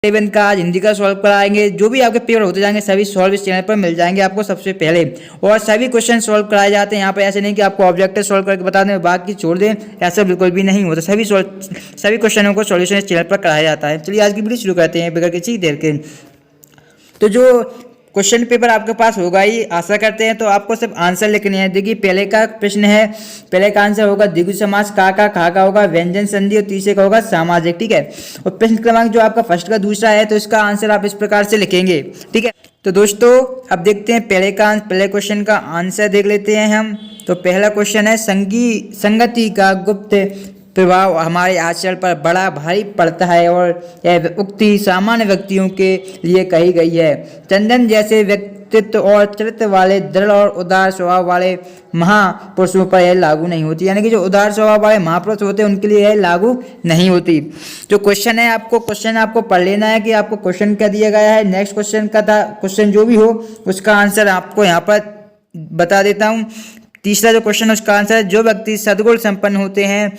11 का आज हिंदी का सॉल्व कराएंगे। जो भी आपके पेपर होते जाएंगे सभी सॉल्व इस चैनल पर मिल जाएंगे आपको सबसे पहले, और सभी क्वेश्चन सॉल्व कराए जाते हैं यहाँ पे। ऐसे नहीं कि आपको ऑब्जेक्टिव सॉल्व करके बता दें बाकी छोड़ दें, ऐसा बिल्कुल भी नहीं होता। सभी क्वेश्चनों को सॉल्यूशन इस चैनल पर कराया जाता है। चलिए आज की वीडियो शुरू करते हैं बगैर किसी देर के। तो जो क्वेश्चन पेपर आपके पास होगा ही आशा करते हैं, तो आपको सिर्फ आंसर लिखने हैं। देखिए पहले का प्रश्न है, पहले का आंसर होगा द्विगु समास का खा का होगा व्यंजन संधि, और तीसरे का होगा सामाजिक। ठीक है, और प्रश्न क्रमांक जो आपका फर्स्ट का दूसरा है तो इसका आंसर आप इस प्रकार से लिखेंगे। ठीक है, तो दोस्तों अब देखते हैं पहले क्वेश्चन का आंसर देख लेते हैं हम। तो पहला क्वेश्चन है संगति का गुप्त प्रभाव हमारे आचरण पर बड़ा भारी पड़ता है, और यह उक्ति सामान्य व्यक्तियों के लिए कही गई है। चंदन जैसे व्यक्तित्व और चरित्र वाले दृढ़ और उदार स्वभाव वाले महापुरुषों पर यह लागू नहीं होती, यानी कि जो उदार स्वभाव वाले महापुरुष होते हैं उनके लिए यह लागू नहीं होती। जो क्वेश्चन है क्वेश्चन आपको पढ़ लेना है कि आपको क्वेश्चन क्या दिया गया है। नेक्स्ट क्वेश्चन का था, क्वेश्चन जो भी हो उसका आंसर आपको यहाँ पर बता देता हूँ। तीसरा जो क्वेश्चन है उसका आंसर है, जो व्यक्ति सद्गुण संपन्न होते हैं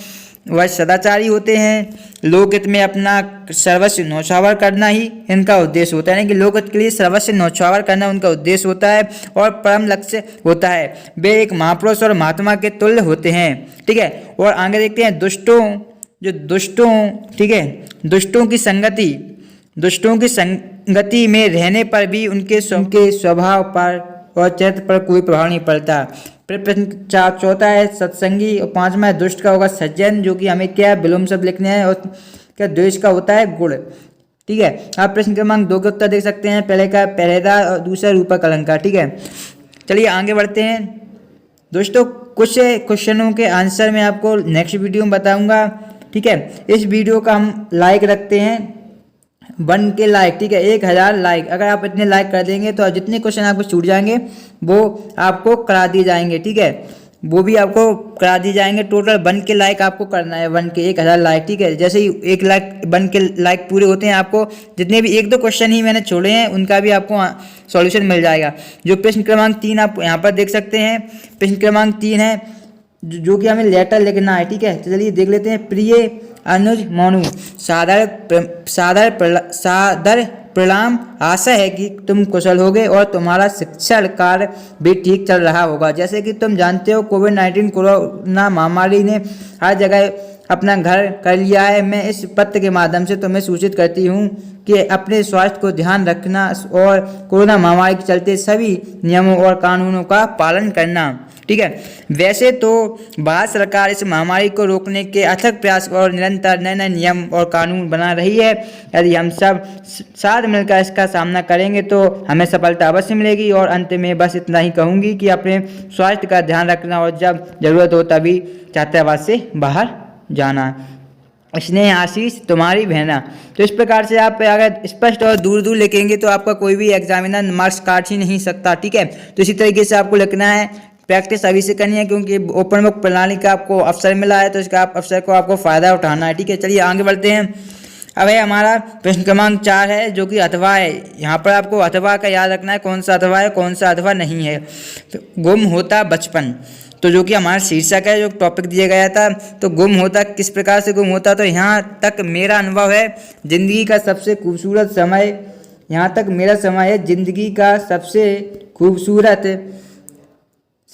वह सदाचारी होते हैं। लोकहित में अपना सर्वस्व न्यौछावर करना ही इनका उद्देश्य होता है, यानी कि लोकहित के लिए सर्वस्व न्यौछावर करना उनका उद्देश्य होता है और परम लक्ष्य होता है। वे एक महापुरुष और महात्मा के तुल्य होते हैं। ठीक है, और आगे देखते हैं ठीक है, दुष्टों की संगति में रहने पर भी उनके स्वभाव पर और चरित्र पर कोई प्रभाव नहीं पड़ता। प्रश्न चौथा है सत्संगी, और पांचवा है दुष्ट का होगा सज्जन, जो कि हमें क्या विलोम शब्द लिखने हैं, और क्या द्वेष का होता है गुण। ठीक है, आप प्रश्न क्रमांक 2 के उत्तर देख सकते हैं। पहले का पहरेदार और दूसरा रूपक अलंकार। ठीक है, चलिए आगे बढ़ते हैं दोस्तों। कुछ क्वेश्चनों के आंसर मैं आपको नेक्स्ट वीडियो में बताऊंगा। ठीक है, इस वीडियो का हम लाइक रखते हैं 1 के लाइक। ठीक है, 1000 लाइक। अगर आप इतने लाइक कर देंगे तो जितने क्वेश्चन आपको छूट जाएंगे वो आपको करा दिए जाएंगे। ठीक है, वो भी आपको करा दिए जाएंगे। टोटल 1 के लाइक आपको करना है, 1 के 1000 लाइक। ठीक है, जैसे ही 1 के लाइक पूरे होते हैं आपको जितने भी 1-2 क्वेश्चन ही मैंने छोड़े हैं उनका भी आपको सॉल्यूशन मिल जाएगा। जो प्रश्न क्रमांक 3 आप यहाँ पर देख सकते हैं, प्रश्न क्रमांक 3 है जो कि हमें लेटर लिखना है। ठीक है, तो चलिए देख लेते हैं। प्रिय अनुज मोनू, सादर प्रणाम। आशा है कि तुम कुशल होगे और तुम्हारा शिक्षण कार्य भी ठीक चल रहा होगा। जैसे कि तुम जानते हो कोविड-19 कोरोना महामारी ने हर जगह अपना घर कर लिया है। मैं इस पत्र के माध्यम से तुम्हें सूचित करती हूँ कि अपने स्वास्थ्य को ध्यान रखना और कोरोना महामारी के चलते सभी नियमों और कानूनों का पालन करना। ठीक है, वैसे तो भारत सरकार इस महामारी को रोकने के अथक प्रयास और निरंतर नए नियम और कानून बना रही है। यदि हम सब साथ मिलकर इसका सामना करेंगे तो हमें सफलता अवश्य मिलेगी। और अंत में बस इतना ही कहूँगी कि अपने स्वास्थ्य का ध्यान रखना और जब जरूरत हो तभी छात्रावास से बाहर जाना। स्नेह आशीष तुम्हारी बहना। तो इस प्रकार से आप अगर स्पष्ट और दूर लिखेंगे तो आपका कोई भी एग्जामिनर मार्क्स काट ही नहीं सकता। ठीक है, तो इसी तरीके से आपको लिखना है। प्रैक्टिस अभी से करनी है क्योंकि ओपन बुक प्रणाली का आपको अवसर मिला है, तो इसका अवसर को आपको फ़ायदा उठाना है। ठीक है, चलिए आगे बढ़ते हैं। अब है हमारा प्रश्न क्रमांक 4 है जो कि अथवा है। यहाँ पर आपको अथवा का याद रखना है, कौन सा अथवा है कौन सा अथवा नहीं है। तो गुम होता बचपन, तो जो कि हमारा शीर्षक है, जो टॉपिक दिया गया था। तो गुम होता किस प्रकार से गुम होता, तो यहाँ तक मेरा अनुभव है जिंदगी का सबसे खूबसूरत समय, यहाँ तक मेरा समय है जिंदगी का सबसे खूबसूरत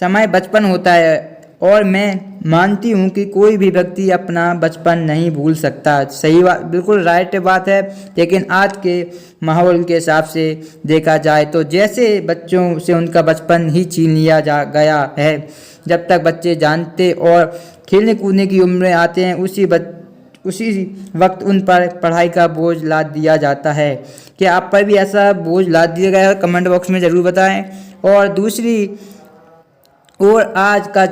समय बचपन होता है, और मैं मानती हूँ कि कोई भी व्यक्ति अपना बचपन नहीं भूल सकता। सही बात, बिल्कुल राइट बात है। लेकिन आज के माहौल के हिसाब से देखा जाए तो जैसे बच्चों से उनका बचपन ही छीन लिया गया है। जब तक बच्चे जानते और खेलने कूदने की उम्र में आते हैं उसी वक्त उन पर पढ़ाई का बोझ लाद दिया जाता है। क्या आप पर भी ऐसा बोझ लाद दिया गया है? कमेंट बॉक्स में ज़रूर बताएं। और दूसरी और आज का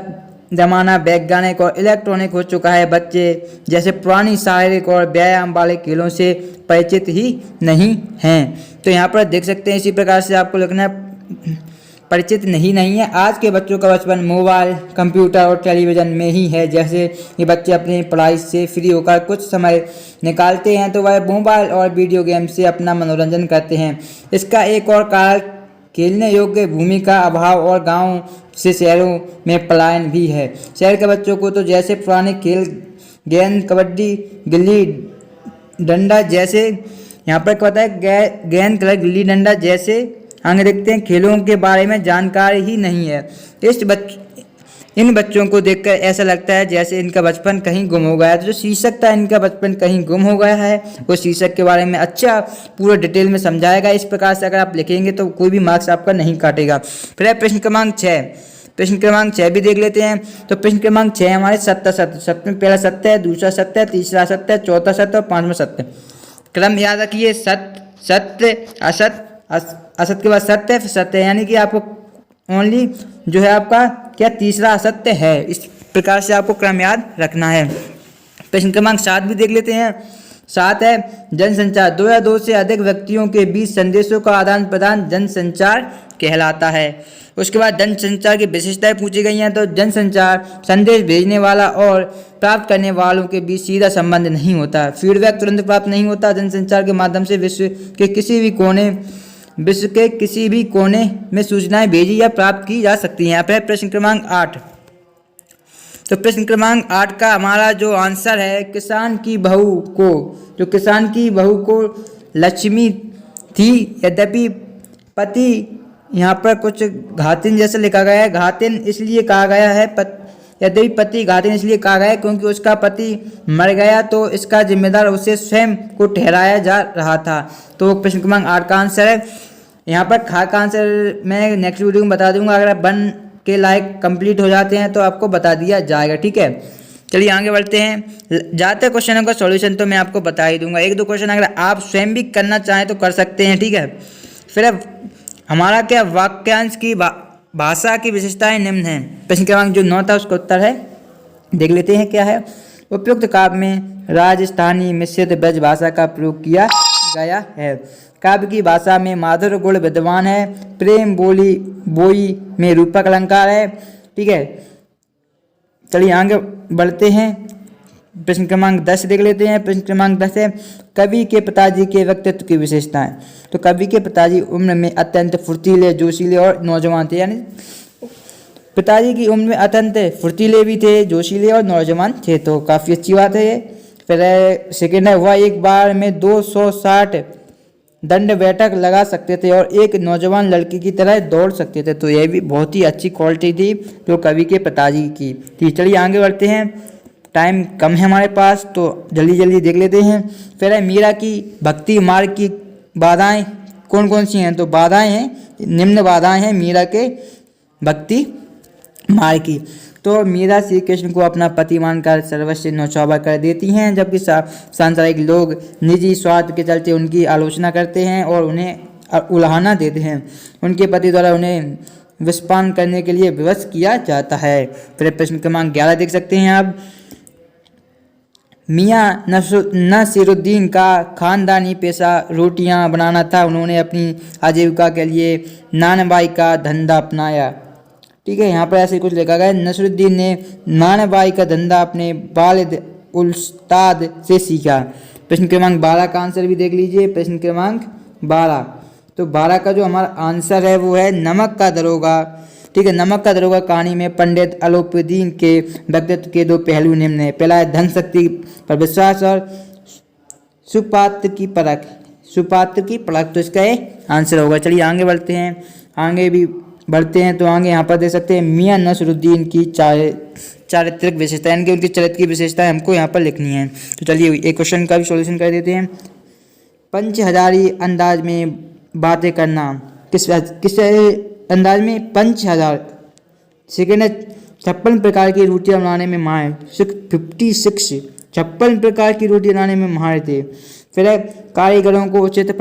ज़माना वैज्ञानिक और इलेक्ट्रॉनिक हो चुका है। बच्चे जैसे पुरानी शारीरिक और व्यायाम वाले खेलों से परिचित ही नहीं हैं। तो यहाँ पर देख सकते हैं इसी प्रकार से आपको लिखना है परिचित नहीं है। आज के बच्चों का बचपन मोबाइल, कंप्यूटर और टेलीविज़न में ही है। जैसे ये बच्चे अपनी पढ़ाई से फ्री होकर कुछ समय निकालते हैं तो वह मोबाइल और वीडियो गेम से अपना मनोरंजन करते हैं। इसका एक और कारण खेलने योग्य भूमि का अभाव और गांव से शहरों में पलायन भी है। शहर के बच्चों को तो जैसे पुराने खेल गेंद, कबड्डी, गिल्ली डंडा जैसे यहाँ पर क्या होता है, गेंद, क्लच, गिल्ली डंडा जैसे आगे देखते हैं खेलों के बारे में जानकारी ही नहीं है। इन बच्चों को देखकर ऐसा लगता है जैसे इनका बचपन कहीं गुम हो गया है। तो जो शीर्षक था इनका बचपन कहीं गुम हो गया है, वो शीर्षक के बारे में अच्छा पूरा डिटेल में समझाएगा। इस प्रकार से अगर आप लिखेंगे तो कोई भी मार्क्स आपका नहीं काटेगा। फिर है प्रश्न क्रमांक 6। प्रश्न क्रमांक 6 भी देख लेते हैं। तो प्रश्न क्रमांक 6 हमारे सत्य सत्य सत्य में पहला सत्य है, दूसरा सत्य है, तीसरा सत्य है, चौथा सत्य और पांचवा सत्य। क्रम याद रखिए, सत्य सत्य असत्य, असत्य के बाद सत्य है, फिर सत्य, यानी कि आपको ओनली जो है आपका क्या तीसरा असत्य है। इस प्रकार से आपको क्रम याद रखना है। प्रश्न क्रमांक 7 भी देख लेते हैं। 7 है जनसंचार, 2 या 2 से अधिक व्यक्तियों के बीच संदेशों का आदान प्रदान जनसंचार कहलाता है। उसके बाद जनसंचार की विशेषताएं पूछी गई हैं। तो जनसंचार संदेश भेजने वाला और प्राप्त करने वालों के बीच सीधा संबंध नहीं होता, फीडबैक तुरंत प्राप्त नहीं होता। जनसंचार के माध्यम से विश्व के किसी भी कोने में सूचनाएं भेजी या प्राप्त की जा सकती हैं। यहाँ पे प्रश्न क्रमांक 8। तो प्रश्न क्रमांक 8 का हमारा जो आंसर है, किसान की बहू को लक्ष्मी थी, यद्यपि पति, यहाँ पर कुछ घातिन जैसे लिखा गया है। घातिन इसलिए कहा गया है, यद्यपि पति घातिन इसलिए कहा गया है क्योंकि उसका पति मर गया तो इसका जिम्मेदार उसे स्वयं को ठहराया जा रहा था। तो प्रश्न क्रमांक 8 का आंसर है। यहाँ पर खा का आंसर मैं नेक्स्ट वीडियो में बता दूंगा। अगर आप 1 के लाइक कंप्लीट हो जाते हैं तो आपको बता दिया जाएगा, ठीक है। चलिए आगे बढ़ते हैं। ज़्यादातर क्वेश्चनों का सॉल्यूशन तो मैं आपको बता ही दूंगा, 1-2 क्वेश्चन अगर आप स्वयं भी करना चाहें तो कर सकते हैं, ठीक है। फिर अब हमारा क्या वाक्यांश की भाषा की विशेषताएं निम्न हैं। प्रश्न क्रमांक जो 9 था उसका उत्तर है, देख लेते हैं क्या है। उपयुक्त काव्य में राजस्थानी मिश्रित ब्रज भाषा का प्रयोग किया गया है। काव्य की भाषा में माधुर्य गुण विद्यमान है। प्रेम बोई में रूपक अलंकार है, ठीक है। चलिए आगे बढ़ते हैं। प्रश्न क्रमांक 10 देख लेते हैं। प्रश्न क्रमांक 10 है कवि के पिताजी के व्यक्तित्व की विशेषताएं। तो कवि के पिताजी उम्र में अत्यंत फुर्तीले, जोशीले और नौजवान थे, यानी पिताजी की उम्र में अत्यंत फुर्तीले भी थे, जोशीले और नौजवान थे, तो काफ़ी अच्छी बात है ये। फिर सेकेंड है, वह एक बार में 260 दंड बैठक लगा सकते थे और एक नौजवान लड़की की तरह दौड़ सकते थे। तो यह भी बहुत ही अच्छी क्वालिटी थी जो कवि के पिताजी की थी। चलिए आगे बढ़ते हैं, टाइम कम है हमारे पास तो जल्दी जल्दी देख लेते हैं। फिर है मीरा की भक्ति मार्ग की बाधाएं कौन कौन सी हैं। तो बाधाएं हैं, निम्न बाधाएं हैं मीरा के भक्ति मार्ग की। तो मीरा श्री कृष्ण को अपना पति मानकर सर्वस्व न्यौछावर कर देती हैं, जबकि सांसारिक लोग निजी स्वार्थ के चलते उनकी आलोचना करते हैं और उन्हें उल्हाना देते हैं। उनके पति द्वारा उन्हें विषपान करने के लिए विवश किया जाता है। फिर प्रश्न क्रमांक 11 देख सकते हैं आप। मियाँ नसीरुद्दीन का खानदानी पेशा रोटियां बनाना था। उन्होंने अपनी आजीविका के लिए नानबाई का धंधा अपनाया, ठीक है। यहाँ पर ऐसे कुछ लिखा गया है, नसीरुद्दीन ने नानबाई का धंधा अपने वालिद उस्ताद से सीखा। प्रश्न क्रमांक 12 का आंसर भी देख लीजिए। प्रश्न क्रमांक 12, तो 12 का जो हमारा आंसर है वो है नमक का दरोगा, ठीक है। नमक का दरोगा कहानी में पंडित अलोपीदीन के व्यक्तित्व के 2 पहलू निम्न है। पहला है धन शक्ति पर विश्वास और सुपात्र की परख, तो इसका आंसर होगा। चलिए आगे बढ़ते हैं। तो आगे यहाँ पर देख सकते हैं मियाँ नसरुद्दीन की चारित्रिक विशेषता, यानी कि उनकी चरित्र की विशेषताएं हमको यहाँ पर लिखनी है। तो चलिए एक क्वेश्चन का भी सॉल्यूशन कर देते हैं। पंचहजारी अंदाज में बातें करना, किस अंदाज में? 5000। सेकेंड है 56 प्रकार की रोटियां बनाने में माहिर, 56 प्रकार की रोटी बनाने में माहिर थे। फिर है कारीगरों को उचित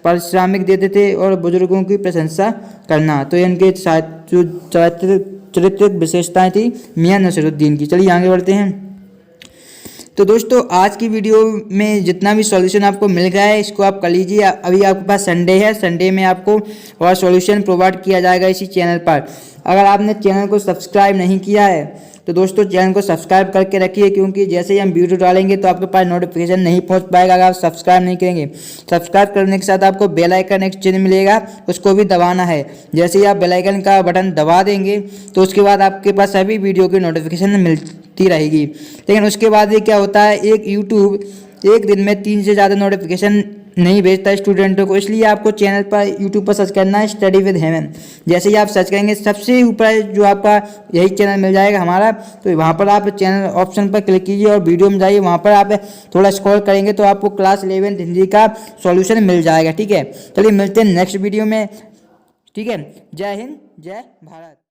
पारिश्रमिक देते थे और बुजुर्गों की प्रशंसा करना। तो इनके जो चारित्रिक विशेषताएं थी मियाँ नसीरुद्दीन की। चलिए आगे बढ़ते हैं। तो दोस्तों आज की वीडियो में जितना भी सॉल्यूशन आपको मिल गया है इसको आप कर लीजिए। अभी आपके पास संडे है, संडे में आपको और सॉल्यूशन प्रोवाइड किया जाएगा इसी चैनल पर। अगर आपने चैनल को सब्सक्राइब नहीं किया है तो दोस्तों चैनल को सब्सक्राइब करके रखिए, क्योंकि जैसे ही हम वीडियो डालेंगे तो आपके पास नोटिफिकेशन नहीं पहुंच पाएगा अगर आप सब्सक्राइब नहीं करेंगे। सब्सक्राइब करने के साथ आपको बेल आइकन एक चिन्ह मिलेगा, उसको भी दबाना है। जैसे ही आप बेल आइकन का बटन दबा देंगे तो उसके बाद आपके पास सभी वीडियो की नोटिफिकेशन मिलती रहेगी। लेकिन उसके बाद ये क्या होता है, एक यूट्यूब एक दिन में 3 से ज़्यादा नोटिफिकेशन नहीं भेजता स्टूडेंटों को, इसलिए आपको चैनल पर यूट्यूब पर सर्च करना है स्टडी विद हेमन। जैसे ही आप सर्च करेंगे सबसे ऊपर जो आपका यही चैनल मिल जाएगा हमारा, तो वहाँ पर आप चैनल ऑप्शन पर क्लिक कीजिए और वीडियो में जाइए, वहाँ पर आप थोड़ा स्क्रॉल करेंगे तो आपको क्लास 11 हिंदी का सॉल्यूशन मिल जाएगा। ठीक है, चलिए मिलते हैं नेक्स्ट वीडियो में। ठीक है, जय हिंद, जय भारत।